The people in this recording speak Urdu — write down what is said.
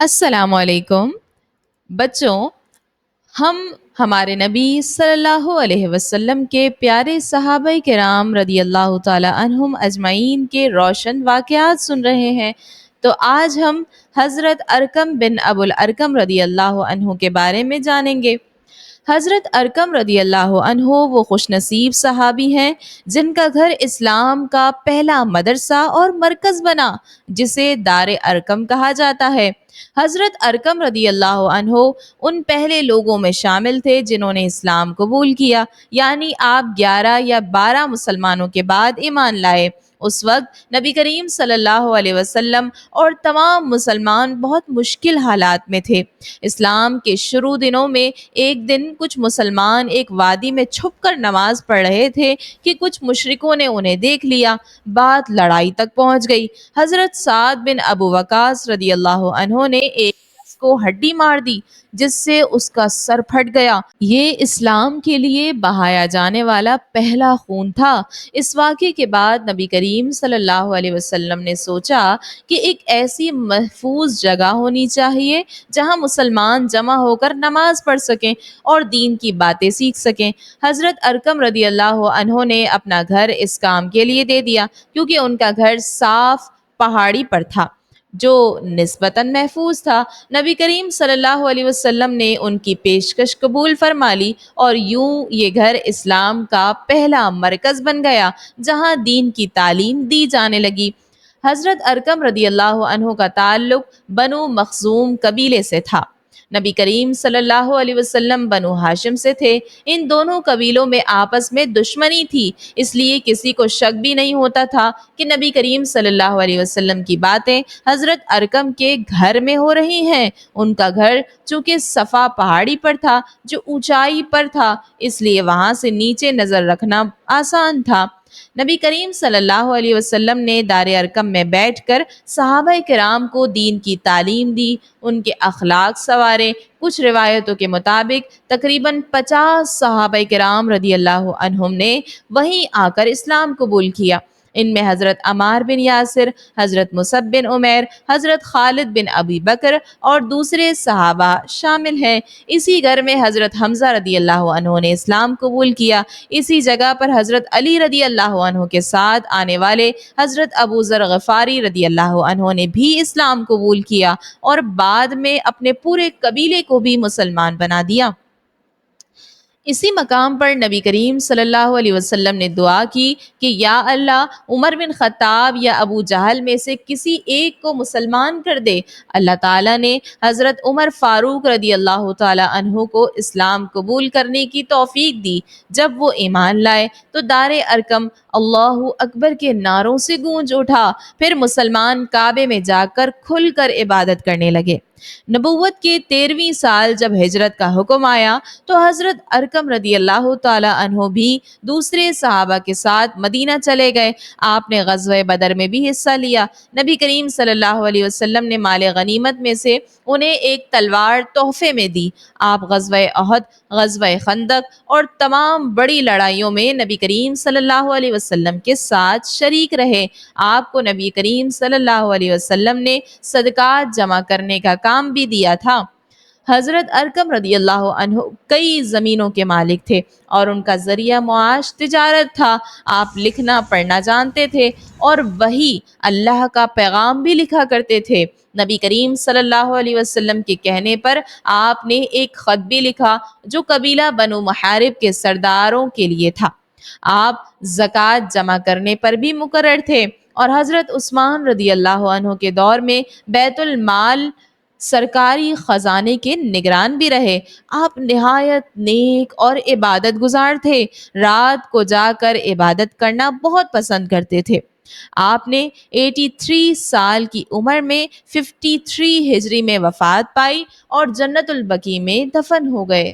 السلام علیکم بچوں. ہم ہمارے نبی صلی اللہ علیہ وسلم کے پیارے صحابہ کرام رضی اللہ تعالی عنہم اجمعین کے روشن واقعات سن رہے ہیں. تو آج ہم حضرت ارقم بن ابو الارقم رضی اللہ عنہ کے بارے میں جانیں گے. حضرت ارقم رضی اللہ عنہ وہ خوش نصیب صحابی ہیں جن کا گھر اسلام کا پہلا مدرسہ اور مرکز بنا جسے دار ارقم کہا جاتا ہے. حضرت ارقم رضی اللہ عنہ ان پہلے لوگوں میں شامل تھے جنہوں نے اسلام قبول کیا، یعنی آپ 11 یا 12 مسلمانوں کے بعد ایمان لائے. اس وقت نبی کریم صلی اللہ علیہ وسلم اور تمام مسلمان بہت مشکل حالات میں تھے. اسلام کے شروع دنوں میں ایک دن کچھ مسلمان ایک وادی میں چھپ کر نماز پڑھ رہے تھے کہ کچھ مشرکوں نے انہیں دیکھ لیا. بات لڑائی تک پہنچ گئی. حضرت سعد بن ابو وقاص رضی اللہ عنہ نے ایک شخص کو ہڈی مار دی جس سے اس کا سر پھٹ گیا. یہ اسلام کے لیے بہایا جانے والا پہلا خون تھا. اس واقعے کے بعد نبی کریم صلی اللہ علیہ وسلم نے سوچا کہ ایک ایسی محفوظ جگہ ہونی چاہیے جہاں مسلمان جمع ہو کر نماز پڑھ سکیں اور دین کی باتیں سیکھ سکیں. حضرت ارقم رضی اللہ عنہ نے اپنا گھر اس کام کے لیے دے دیا کیونکہ ان کا گھر صاف پہاڑی پر تھا جو نسبتاً محفوظ تھا. نبی کریم صلی اللہ علیہ وسلم نے ان کی پیشکش قبول فرما لی اور یوں یہ گھر اسلام کا پہلا مرکز بن گیا جہاں دین کی تعلیم دی جانے لگی. حضرت ارقم رضی اللہ عنہ کا تعلق بنو مخزوم قبیلے سے تھا. نبی کریم صلی اللہ علیہ وسلم بنو ہاشم سے تھے. ان دونوں قبیلوں میں آپس میں دشمنی تھی، اس لیے کسی کو شک بھی نہیں ہوتا تھا کہ نبی کریم صلی اللہ علیہ وسلم کی باتیں حضرت ارقم کے گھر میں ہو رہی ہیں. ان کا گھر چونکہ صفا پہاڑی پر تھا جو اونچائی پر تھا، اس لیے وہاں سے نیچے نظر رکھنا آسان تھا. نبی کریم صلی اللہ علیہ وسلم نے دار ارقم میں بیٹھ کر صحابہ کرام کو دین کی تعلیم دی، ان کے اخلاق سنوارے. کچھ روایتوں کے مطابق تقریباً 50 صحابہ کرام رضی اللہ عنہم نے وہیں آ کر اسلام قبول کیا. ان میں حضرت عمار بن یاسر، حضرت مصعب بن عمیر، حضرت خالد بن ابی بکر اور دوسرے صحابہ شامل ہیں. اسی گھر میں حضرت حمزہ رضی اللہ عنہ نے اسلام قبول کیا. اسی جگہ پر حضرت علی رضی اللہ عنہ کے ساتھ آنے والے حضرت ابو ذر غفاری رضی اللہ عنہ نے بھی اسلام قبول کیا اور بعد میں اپنے پورے قبیلے کو بھی مسلمان بنا دیا. اسی مقام پر نبی کریم صلی اللہ علیہ وسلم نے دعا کی کہ یا اللہ، عمر بن خطاب یا ابو جہل میں سے کسی ایک کو مسلمان کر دے. اللہ تعالیٰ نے حضرت عمر فاروق رضی اللہ تعالی عنہ کو اسلام قبول کرنے کی توفیق دی. جب وہ ایمان لائے تو دار ارقم اللہ اکبر کے نعروں سے گونج اٹھا. پھر مسلمان کعبے میں جا کر کھل کر عبادت کرنے لگے. نبوت کے 13ویں سال جب ہجرت کا حکم آیا تو حضرت ارقم رضی اللہ تعالی عنہ بھی دوسرے صحابہ کے ساتھ مدینہ چلے گئے. آپ نے غزوہ بدر میں بھی حصہ لیا. نبی کریم صلی اللہ علیہ وسلم نے مال غنیمت میں سے انہیں ایک تلوار تحفے میں دی. آپ غزوہ احد، غزوہ خندق اور تمام بڑی لڑائیوں میں نبی کریم صلی اللہ علیہ وسلم کے ساتھ شریک رہے. آپ کو نبی کریم صلی اللہ علیہ وسلم نے صدقات جمع کرنے کا کام بھی دیا تھا. حضرت ارقم رضی اللہ عنہ کئی زمینوں کے مالک تھے اور ان کا ذریعہ معاش تجارت تھا. آپ لکھنا پڑھنا جانتے تھے اور وہی اللہ کا پیغام بھی لکھا کرتے تھے. نبی کریم صلی اللہ علیہ وسلم کے کہنے پر آپ نے ایک خط بھی لکھا جو قبیلہ بنو محارب کے سرداروں کے لیے تھا. آپ زکوٰۃ جمع کرنے پر بھی مقرر تھے اور حضرت عثمان رضی اللہ عنہ کے دور میں بیت المال سرکاری خزانے کے نگران بھی رہے. آپ نہایت نیک اور عبادت گزار تھے. رات کو جا کر عبادت کرنا بہت پسند کرتے تھے. آپ نے 83 سال کی عمر میں 53 ہجری میں وفات پائی اور جنت البقیع میں دفن ہو گئے.